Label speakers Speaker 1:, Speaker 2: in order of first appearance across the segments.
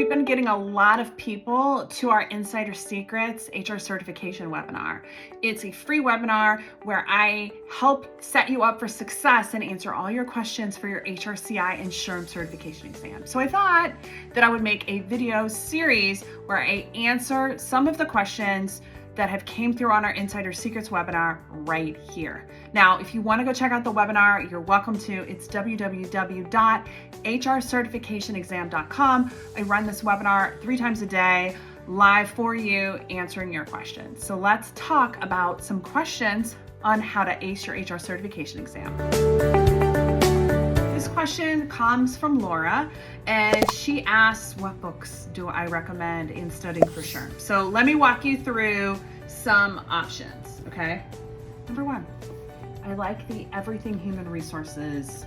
Speaker 1: we've been getting a lot of people to our Insider Secrets HR certification webinar. It's a free webinar where I help set you up for success and answer all your questions for your HRCI and SHRM certification exam. So I thought that I would make a video series where I answer some of the questions that have came through on our Insider Secrets webinar right here. Now, if you want to go check out the webinar, you're welcome to. It's www.hrcertificationexam.com. I run this webinar 3 times a day, live for you, answering your questions. So let's talk about some questions on how to ace your HR certification exam. This question comes from Laura, and she asks, what books do I recommend in studying for SHRM? So let me walk you through some options, okay? Number 1, I like the Everything Human Resources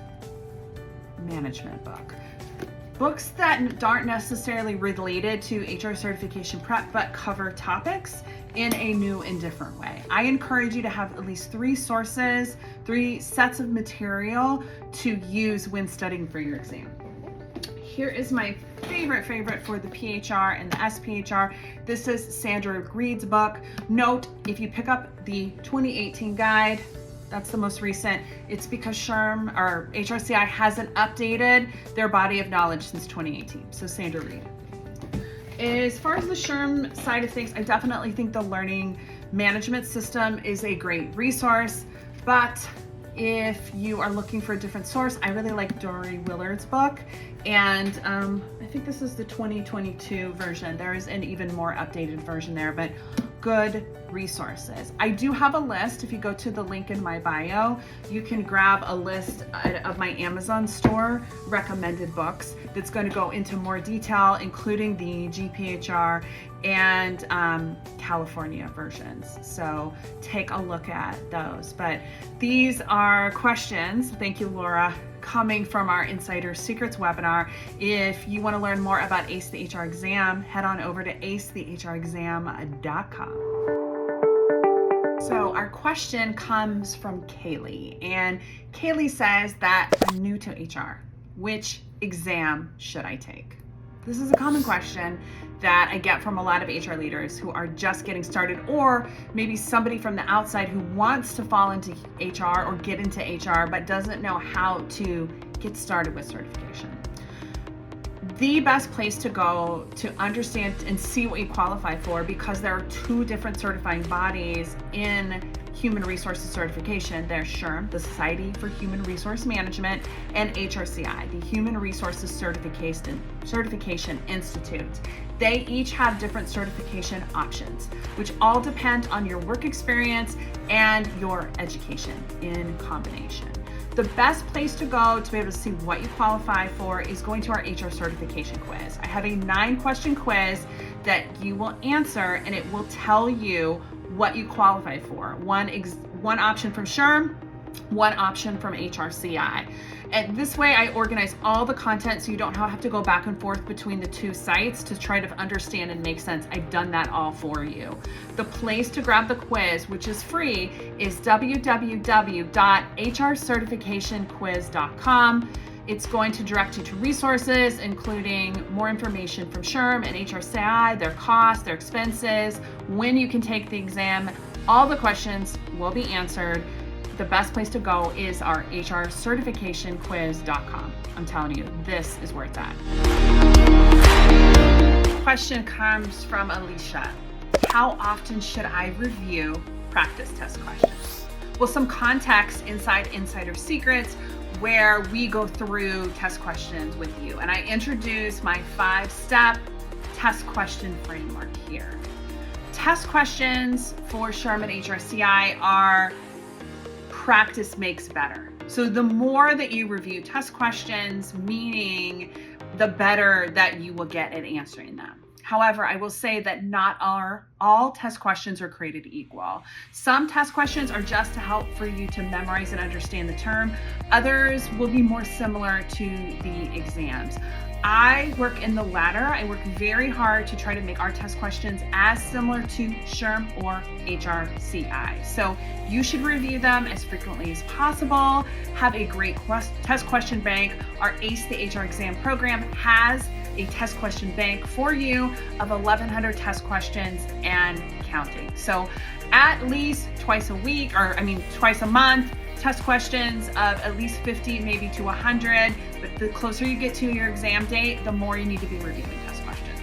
Speaker 1: Management book. Books that aren't necessarily related to HR certification prep, but cover topics in a new and different way. I encourage you to have at least 3 sources, 3 sets of material to use when studying for your exam. Here is my favorite for the PHR and the SPHR. This is Sandra Greed's book. Note, if you pick up the 2018 guide, that's the most recent, it's because SHRM or HRCI hasn't updated their body of knowledge since 2018. So Sandra Reed. As far as the SHRM side of things, I definitely think the learning management system is a great resource, but if you are looking for a different source, I really like Dory Willard's book, and I think this is the 2022 version. There is an even more updated version there, but good resources. I do have a list. If you go to the link in my bio, you can grab a list of my Amazon store recommended books that's going to go into more detail, including the GPHR and California versions. So take a look at those. But these are questions, thank you, Laura, coming from our Insider Secrets webinar. If you want to learn more about ACE the HR exam, head on over to acethehrexam.com. So our question comes from Kayleigh, and Kayleigh says that I'm new to HR. Which exam should I take? This is a common question that I get from a lot of HR leaders who are just getting started, or maybe somebody from the outside who wants to fall into HR or get into HR but doesn't know how to get started with certification. The best place to go to understand and see what you qualify for, because there are 2 different certifying bodies in human resources certification. There's SHRM, the Society for Human Resource Management, and HRCI, the Human Resources Certification Institute. They each have different certification options, which all depend on your work experience and your education in combination. The best place to go to be able to see what you qualify for is going to our HR certification quiz. I have a 9-question quiz that you will answer, and it will tell you what you qualify for. One option from SHRM, 1 option from HRCI. And this way I organize all the content so you don't have to go back and forth between the 2 sites to try to understand and make sense. I've done that all for you. The place to grab the quiz, which is free, is www.hrcertificationquiz.com. It's going to direct you to resources, including more information from SHRM and HRCI, their costs, their expenses, when you can take the exam. All the questions will be answered. The best place to go is our hrcertificationquiz.com. I'm telling you, this is where it's at. Question comes from Alisha. How often should I review practice test questions? Well, some context inside Insider Secrets, where we go through test questions with you. And I introduce my 5-step test question framework here. Test questions for SHRM and HRCI are practice makes better. So the more that you review test questions, meaning the better that you will get at answering them. However, I will say that not all test questions are created equal. Some test questions are just to help for you to memorize and understand the term. Others will be more similar to the exams. I work in the latter. I work very hard to try to make our test questions as similar to SHRM or HRCI. So you should review them as frequently as possible. Have a great test question bank. Our ACE the HR exam program has a test question bank for you of 1,100 test questions and counting. So at least twice a month, test questions of at least 50, maybe to 100. But the closer you get to your exam date, the more you need to be reviewing test questions.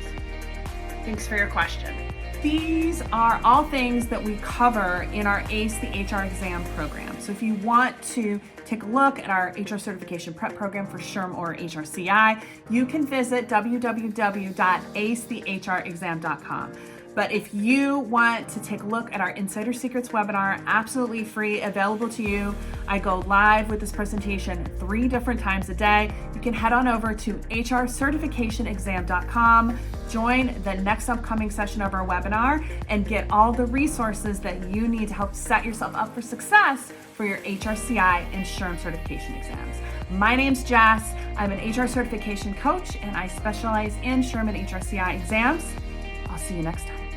Speaker 1: Thanks for your question. These are all things that we cover in our ACE the HR exam program. So if you want to take a look at our HR certification prep program for SHRM or HRCI, you can visit www.acethehrexam.com. But if you want to take a look at our Insider Secrets webinar, absolutely free, available to you. I go live with this presentation 3 different times a day. You can head on over to hrcertificationexam.com, join the next upcoming session of our webinar, and get all the resources that you need to help set yourself up for success for your HRCI and SHRM certification exams. My name's Jess. I'm an HR certification coach, and I specialize in SHRM and HRCI exams. I'll see you next time.